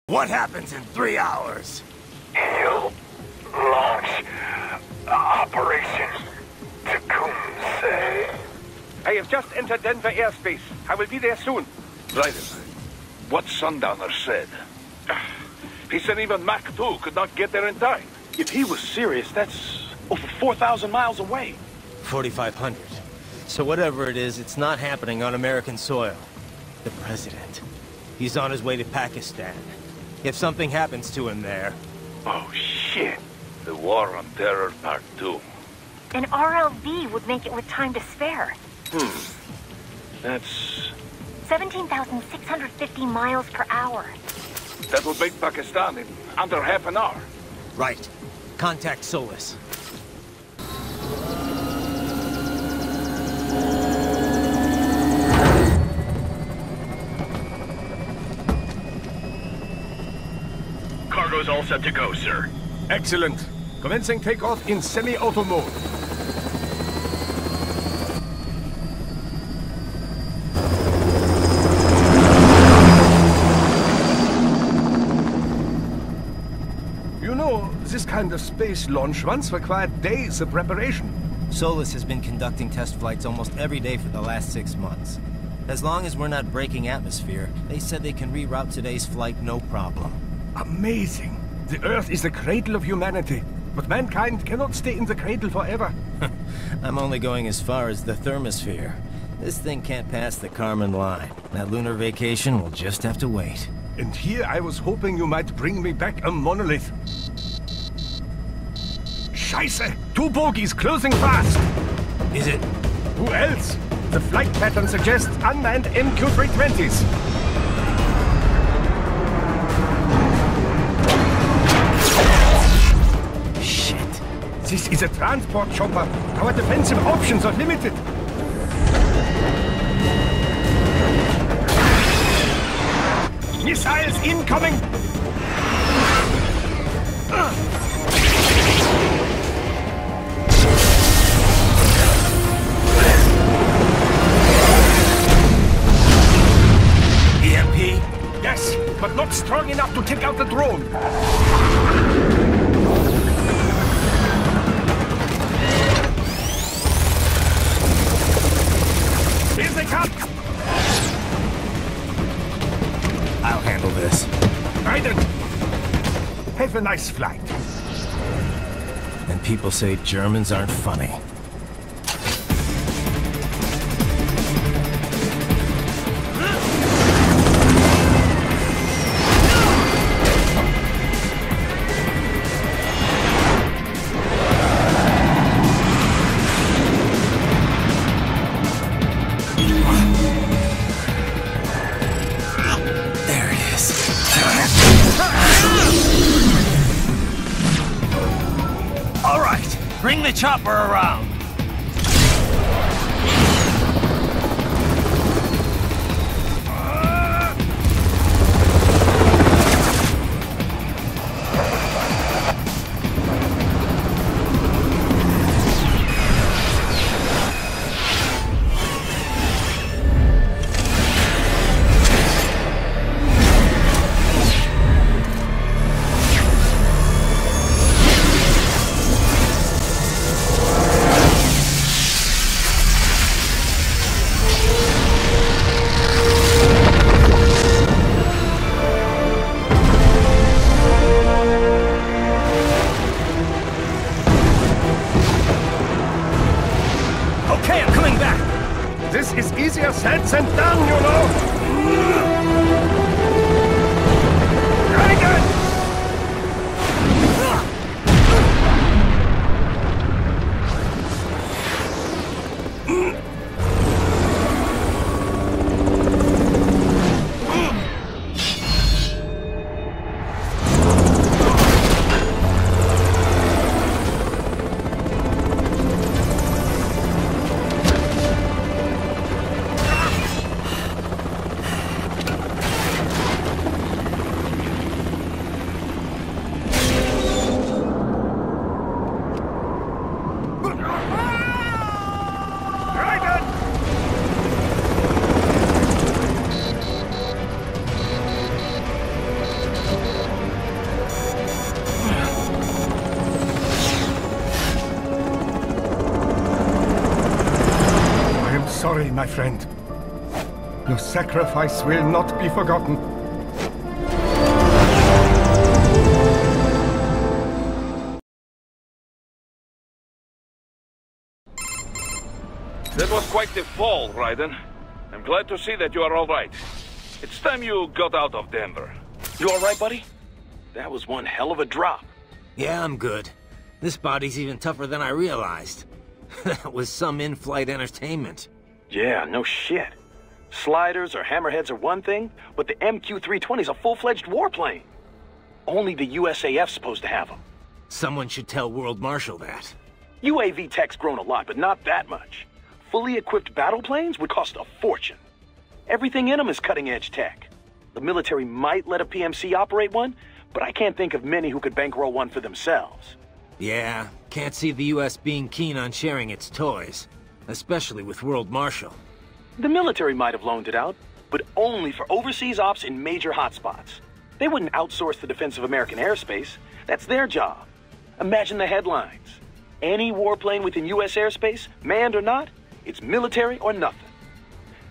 What happens in 3 hours? He'll launch Operation Tecumseh. I have just entered Denver airspace. I will be there soon. Right. What Sundowner said. He said even Mach 2 could not get there in time. If he was serious, that's over 4,000 miles away. 4,500. So whatever it is, it's not happening on American soil. The president. He's on his way to Pakistan. If something happens to him there... Oh, shit. The War on Terror Part 2. An RLV would make it with time to spare. That's... 17,650 miles per hour. That would make Pakistan in under half an hour. Right. Contact Solus. Cargo's all set to go, sir. Excellent. Commencing takeoff in semi-auto mode. You know, this kind of space launch once required days of preparation. Solus has been conducting test flights almost every day for the last 6 months. As long as we're not breaking atmosphere, they said they can reroute today's flight no problem. Amazing. The Earth is the cradle of humanity, but mankind cannot stay in the cradle forever. I'm only going as far as the thermosphere. This thing can't pass the Kármán line. That lunar vacation will just have to wait. And here I was hoping you might bring me back a monolith. Scheiße! 2 bogies closing fast! Is it? Who else? The flight pattern suggests unmanned MQ-320s. Shit. This is a transport chopper. Our defensive options are limited. Missiles incoming! EMP? Yes, but not strong enough to take out the drone. Here they come! I'll handle this. Raiden! Have a nice flight. And people say Germans aren't funny. Bring the chopper around! my friend. Your sacrifice will not be forgotten. That was quite the fall, Raiden. I'm glad to see that you are all right. It's time you got out of Denver. You all right, buddy? That was one hell of a drop. Yeah, I'm good. This body's even tougher than I realized. That was some in-flight entertainment. Yeah, no shit. Sliders or hammerheads are one thing, but the MQ-320's a full-fledged warplane. Only the USAF's supposed to have them. Someone should tell World Marshal that. UAV tech's grown a lot, but not that much. Fully equipped battle planes would cost a fortune. Everything in them is cutting-edge tech. The military might let a PMC operate one, but I can't think of many who could bankroll one for themselves. Yeah, can't see the US being keen on sharing its toys. Especially with World Marshal. The military might have loaned it out, but only for overseas ops in major hotspots. They wouldn't outsource the defense of American airspace. That's their job. Imagine the headlines. Any warplane within US airspace, manned or not, it's military or nothing.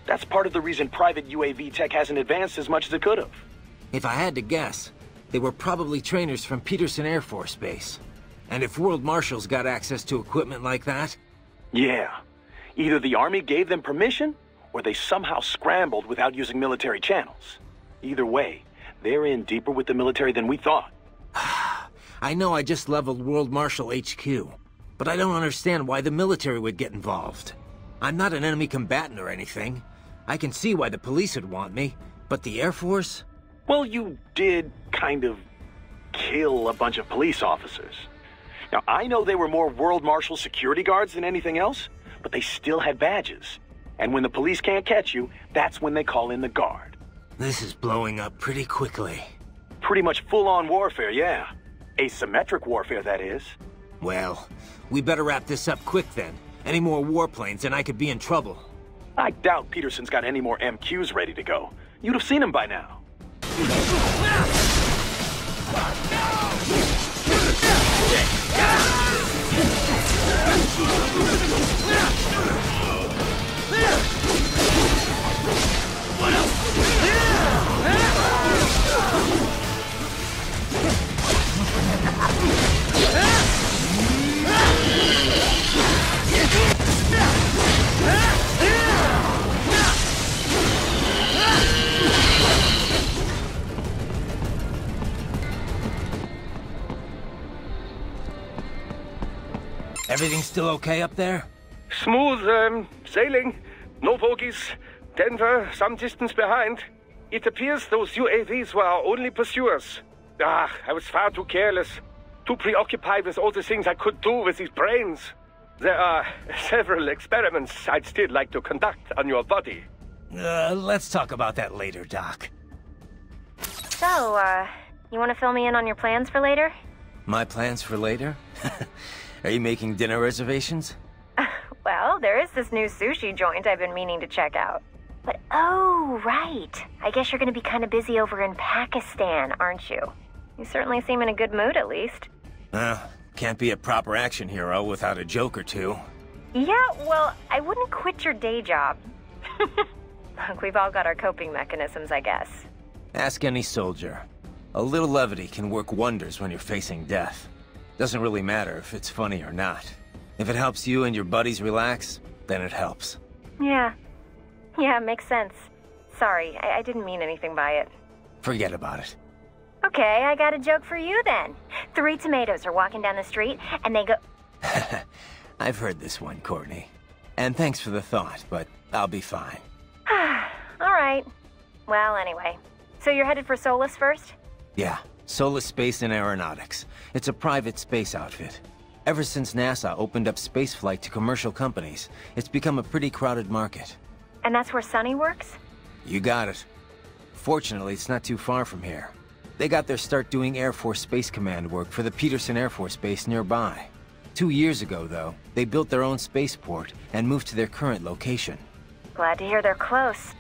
That's part of the reason private UAV tech hasn't advanced as much as it could have. If I had to guess, they were probably trainers from Peterson Air Force Base. And if World Marshal's got access to equipment like that... Yeah. Either the Army gave them permission, or they somehow scrambled without using military channels. Either way, they're in deeper with the military than we thought. I know I just leveled World Marshal HQ, but I don't understand why the military would get involved. I'm not an enemy combatant or anything. I can see why the police would want me, but the Air Force? Well, you did kind of kill a bunch of police officers. Now, I know they were more World Marshal security guards than anything else, but they still had badges. And when the police can't catch you, that's when they call in the guard. This is blowing up pretty quickly. Pretty much full-on warfare, yeah. Asymmetric warfare, that is. Well, we better wrap this up quick then. Any more warplanes and I could be in trouble. I doubt Peterson's got any more MQs ready to go. You'd have seen them by now. Everything still okay up there? Smooth sailing. No bogies. Denver some distance behind. It appears those UAVs were our only pursuers. I was far too careless. Too preoccupied with all the things I could do with these brains. There are several experiments I'd still like to conduct on your body. Let's talk about that later, Doc. So, you want to fill me in on your plans for later? My plans for later? Are you making dinner reservations? Well, there is this new sushi joint I've been meaning to check out. But, oh, right. I guess you're going to be kind of busy over in Pakistan, aren't you? You certainly seem in a good mood, at least. Can't be a proper action hero without a joke or two. Yeah, well, I wouldn't quit your day job. Look, we've all got our coping mechanisms, I guess. Ask any soldier. A little levity can work wonders when you're facing death. Doesn't really matter if it's funny or not. If it helps you and your buddies relax, then it helps. Yeah, makes sense. Sorry, I didn't mean anything by it. Forget about it. Okay, I got a joke for you then. 3 tomatoes are walking down the street, and they go... I've heard this one, Courtney. And thanks for the thought, but I'll be fine. All right. Well, anyway. So you're headed for Solus first? Yeah, Solus Space and Aeronautics. It's a private space outfit. Ever since NASA opened up spaceflight to commercial companies, it's become a pretty crowded market. And that's where Sonny works? You got it. Fortunately, it's not too far from here. They got their start doing Air Force Space Command work for the Peterson Air Force Base nearby. 2 years ago, though, they built their own spaceport and moved to their current location. Glad to hear they're close.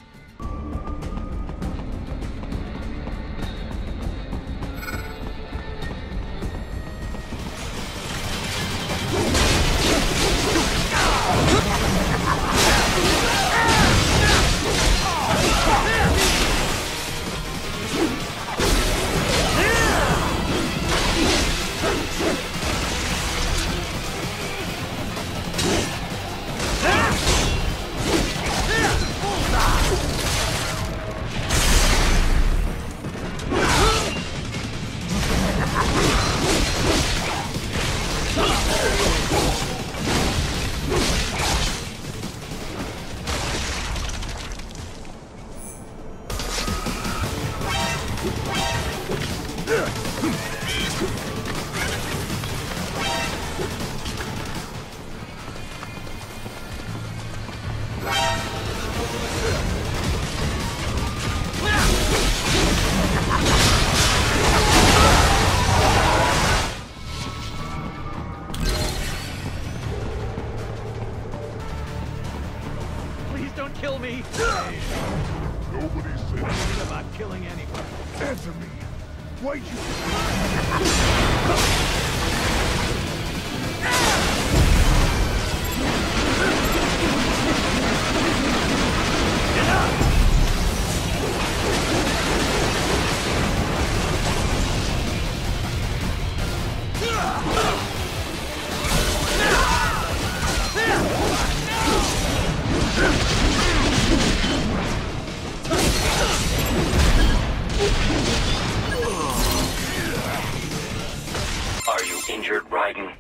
injured, Raiden?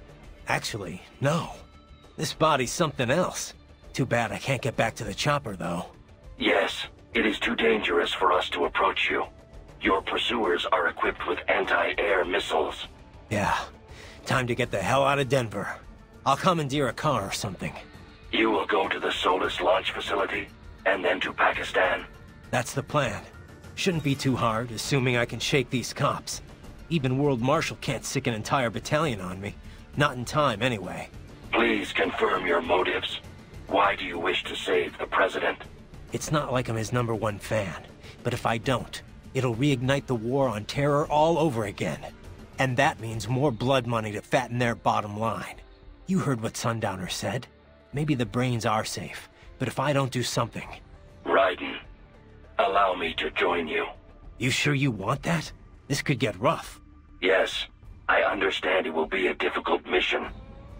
Actually, no. This body's something else. Too bad I can't get back to the chopper, though. Yes, it is too dangerous for us to approach you. Your pursuers are equipped with anti-air missiles. Yeah. Time to get the hell out of Denver. I'll commandeer a car or something. You will go to the Solus launch facility, and then to Pakistan. That's the plan. Shouldn't be too hard, assuming I can shake these cops. Even World Marshal can't sick an entire battalion on me. Not in time, anyway. Please confirm your motives. Why do you wish to save the President? It's not like I'm his #1 fan, but if I don't, it'll reignite the war on terror all over again. And that means more blood money to fatten their bottom line. You heard what Sundowner said. Maybe the brains are safe, but if I don't do something... Raiden, allow me to join you. You sure you want that? This could get rough. Yes, I understand it will be a difficult mission.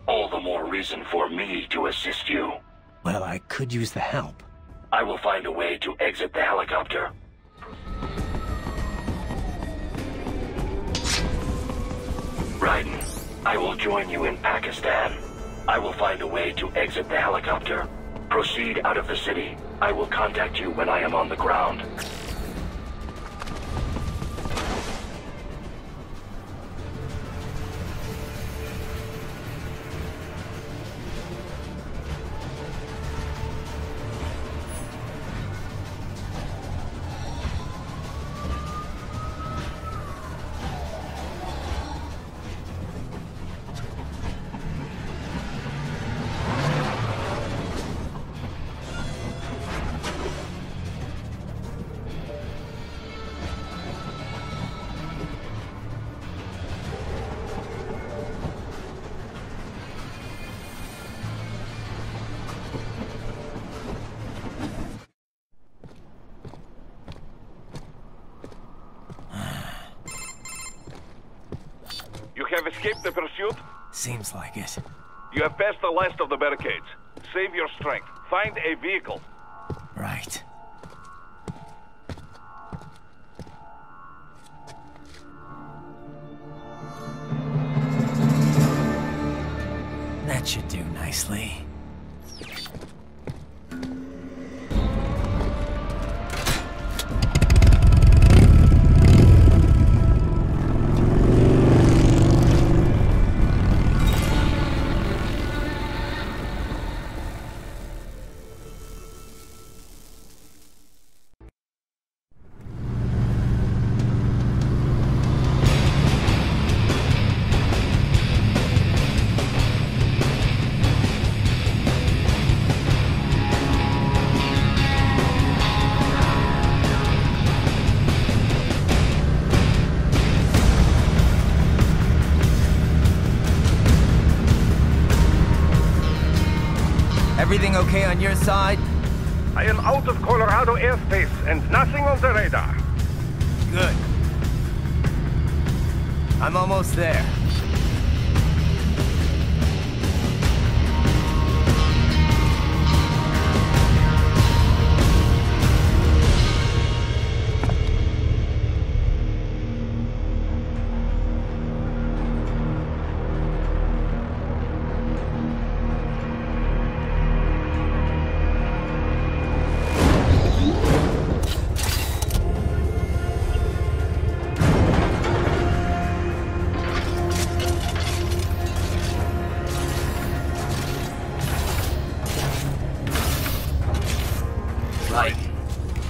All the more reason for me to assist you. Well, I could use the help. I will find a way to exit the helicopter. Raiden, I will join you in Pakistan. I will find a way to exit the helicopter. Proceed out of the city. I will contact you when I am on the ground. You have escaped the pursuit? Seems like it. You have passed the last of the barricades. Save your strength. Find a vehicle. Right. That should do nicely. Everything okay on your side? I am out of Colorado airspace and nothing on the radar. Good. I'm almost there.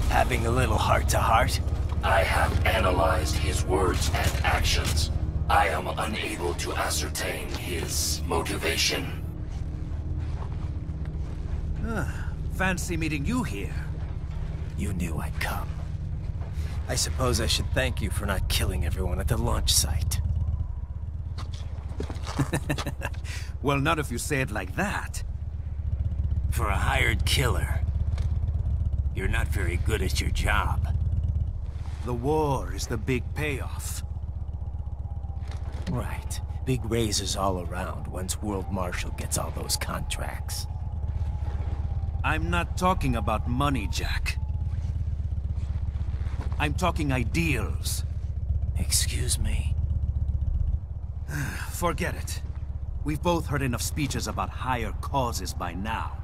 Having a little heart-to-heart? I have analyzed his words and actions. I am unable to ascertain his motivation. Fancy meeting you here. You knew I'd come. I suppose I should thank you for not killing everyone at the launch site. Well, not if you say it like that. For a hired killer, you're not very good at your job. The war is the big payoff. Right. Big raises all around once World Marshal gets all those contracts. I'm not talking about money, Jack. I'm talking ideals. Excuse me? Forget it. We've both heard enough speeches about higher causes by now.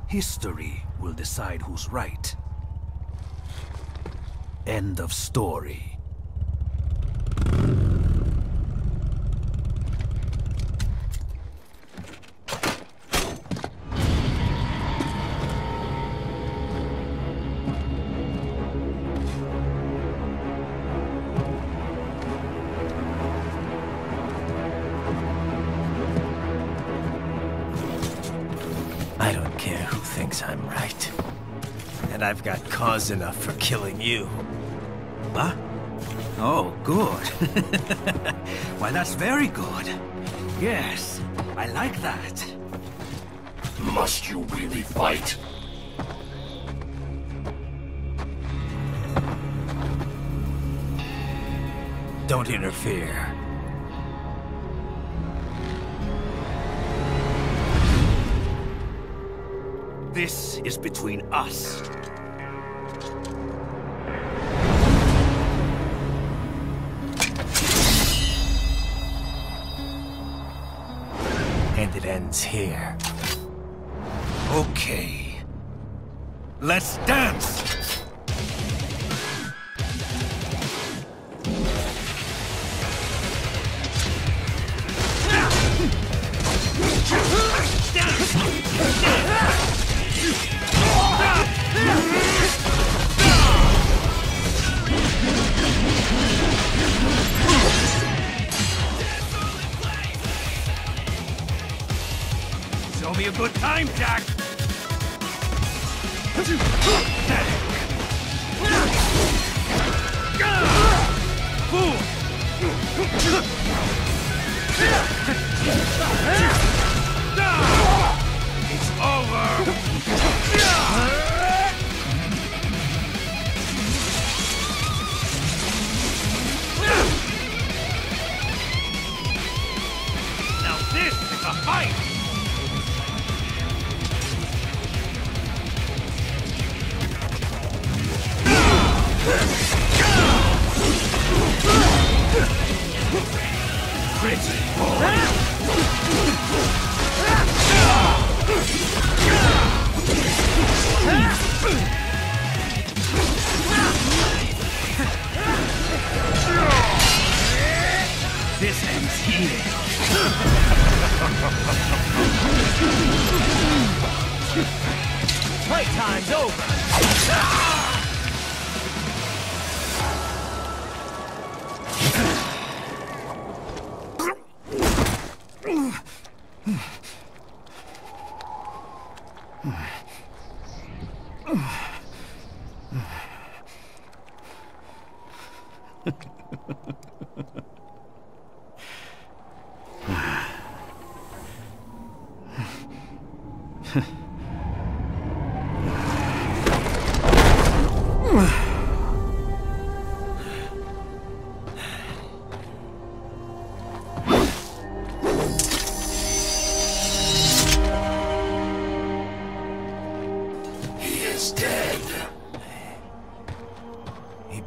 History will decide who's right. End of story. I don't care who thinks I'm right. And I've got cause enough for killing you. Huh? Oh, good. Why, that's very good. Yes, I like that. Must you really fight? Don't interfere. This is between us. And it ends here. Okay. Let's dance! Show me a good time, Jack! It's over! Now this is a fight! Pretty boy! This ends here. Playtime's over!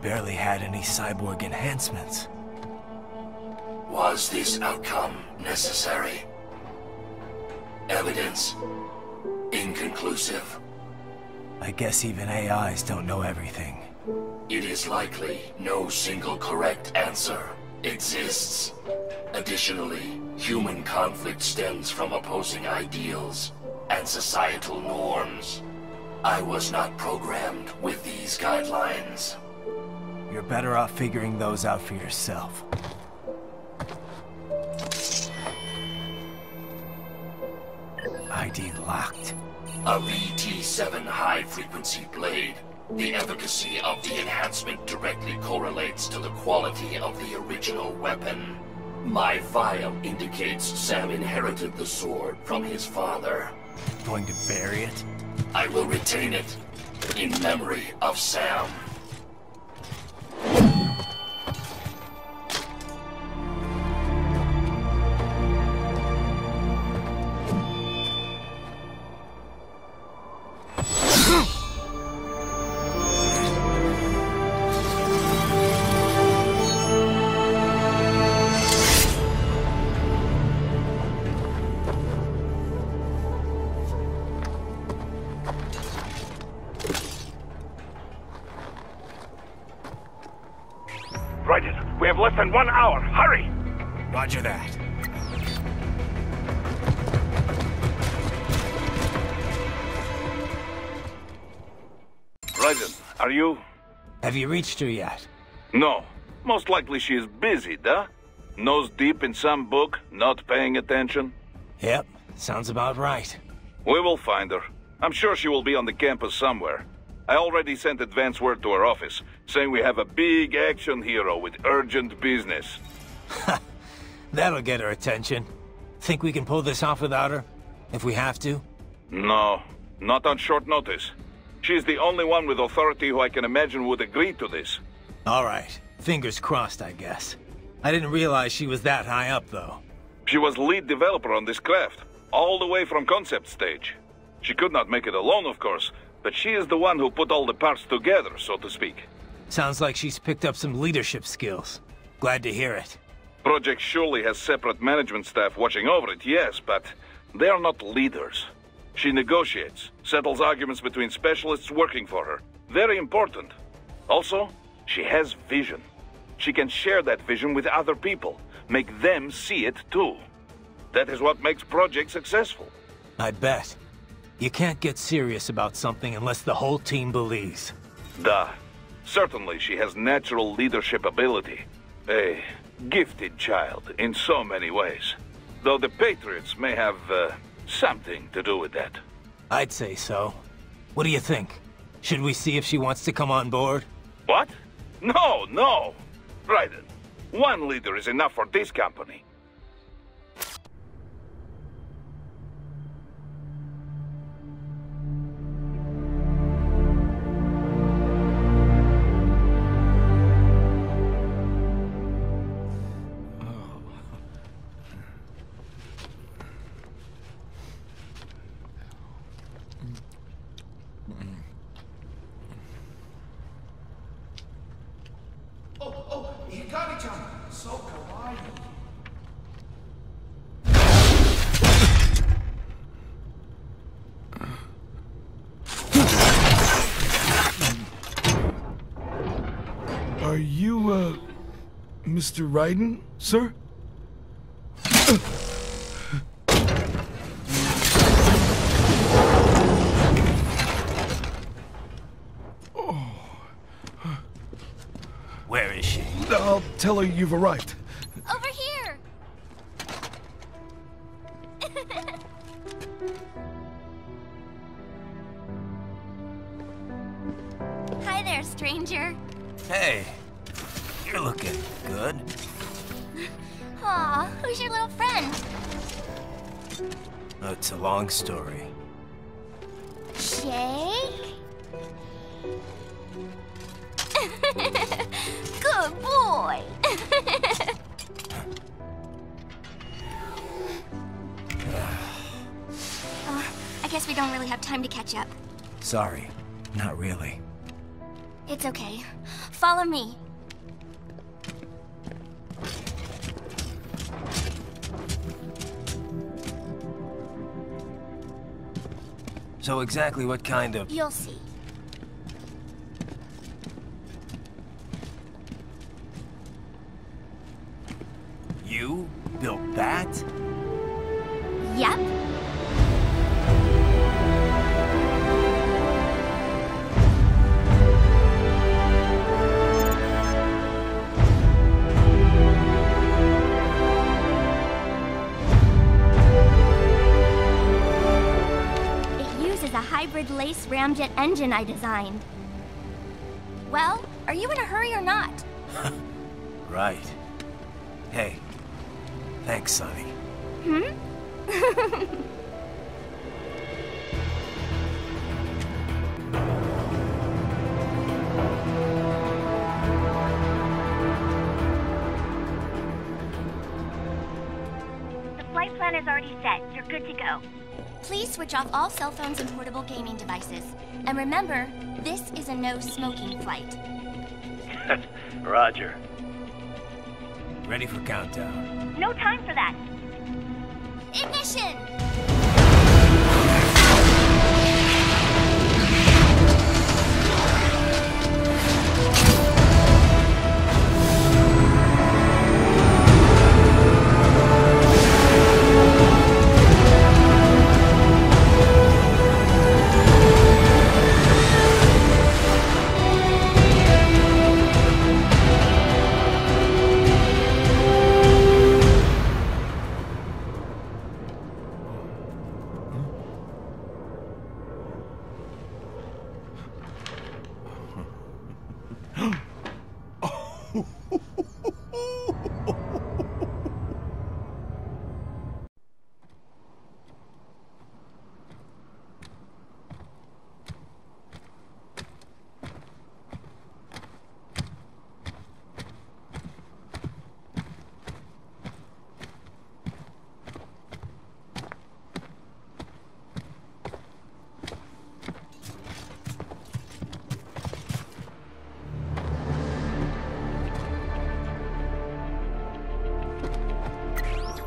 Barely had any cyborg enhancements. Was this outcome necessary? Evidence inconclusive. I guess even AIs don't know everything. It is likely no single correct answer exists. Additionally, human conflict stems from opposing ideals and societal norms. I was not programmed with these guidelines. You're better off figuring those out for yourself. ID locked. A VT7 high-frequency blade. The efficacy of the enhancement directly correlates to the quality of the original weapon. My file indicates Sam inherited the sword from his father. Going to bury it? I will retain it in memory of Sam. We have less than 1 hour. Hurry! Roger that. Raiden, are you? Have you reached her yet? No. Most likely she is busy, duh? Nose deep in some book, not paying attention? Yep, sounds about right. We will find her. I'm sure she will be on the campus somewhere. I already sent advance word to her office, saying we have a big action hero with urgent business. That'll get her attention. Think we can pull this off without her? If we have to? No, not on short notice. She's the only one with authority who I can imagine would agree to this. Alright, fingers crossed, I guess. I didn't realize she was that high up, though. She was lead developer on this craft, all the way from concept stage. She could not make it alone, of course, but she is the one who put all the parts together, so to speak. Sounds like she's picked up some leadership skills. Glad to hear it. Project surely has separate management staff watching over it, yes, but they are not leaders. She negotiates, settles arguments between specialists working for her. Very important. Also, she has vision. She can share that vision with other people, make them see it too. That is what makes projects successful. I bet. You can't get serious about something unless the whole team believes. Duh. Certainly she has natural leadership ability. A gifted child in so many ways. Though the Patriots may have something to do with that. I'd say so. What do you think? Should we see if she wants to come on board? What? No, no! Raiden, one leader is enough for this company. Are you, Mr. Raiden, sir? Where is she? I'll tell her you've arrived. Over here! Hi there, stranger. Hey, you're looking good. Aw, who's your little friend? It's a long story. Jake? Good boy! I guess we don't really have time to catch up. Sorry, not really. It's okay. Follow me. So exactly what kind of... You'll see. You built that? Yep. Hybrid lace ramjet engine I designed. Well, are you in a hurry or not? Right. Hey, thanks, Sonny. Hmm? The flight plan is already set. You're good to go. Please switch off all cell phones and portable gaming devices. And remember, this is a no-smoking flight. Roger. Ready for countdown. No time for that. Ignition!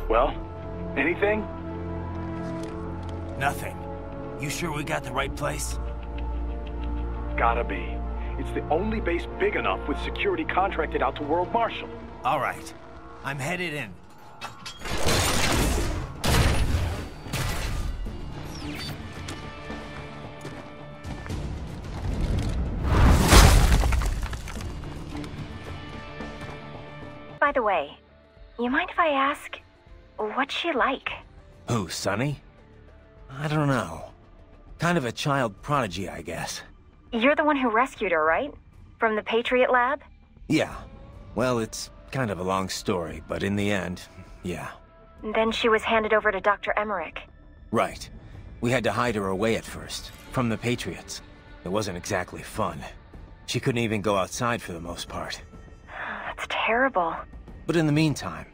Well, anything? Nothing. You sure we got the right place? Gotta be. It's the only base big enough with security contracted out to World Marshal. All right. I'm headed in. By the way, you mind if I ask, what's she like? Who, Sonny? I don't know. Kind of a child prodigy, I guess. You're the one who rescued her, right? From the Patriot lab? Yeah. Well, it's kind of a long story, but in the end, yeah. Then she was handed over to Dr. Emmerich. Right. We had to hide her away at first, from the Patriots. It wasn't exactly fun. She couldn't even go outside for the most part. That's terrible. But in the meantime,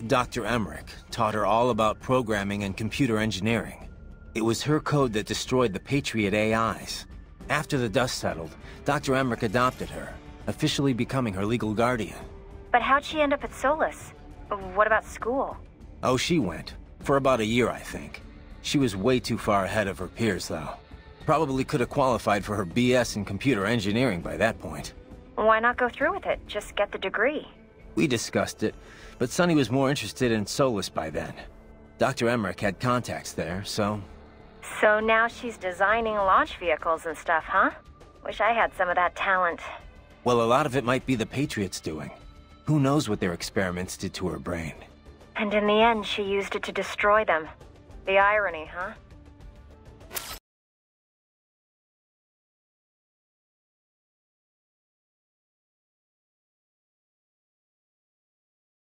Dr. Emmerich, taught her all about programming and computer engineering. It was her code that destroyed the Patriot AIs. After the dust settled, Dr. Emmerich adopted her, officially becoming her legal guardian. But how'd she end up at Solus? What about school? Oh, she went. For about a year, I think. She was way too far ahead of her peers, though. Probably could have qualified for her BS in computer engineering by that point. Why not go through with it? Just get the degree. We discussed it, but Sonny was more interested in Solus by then. Dr. Emmerich had contacts there, so... So now she's designing launch vehicles and stuff, huh? Wish I had some of that talent. Well, a lot of it might be the Patriots doing. Who knows what their experiments did to her brain. And in the end, she used it to destroy them. The irony, huh?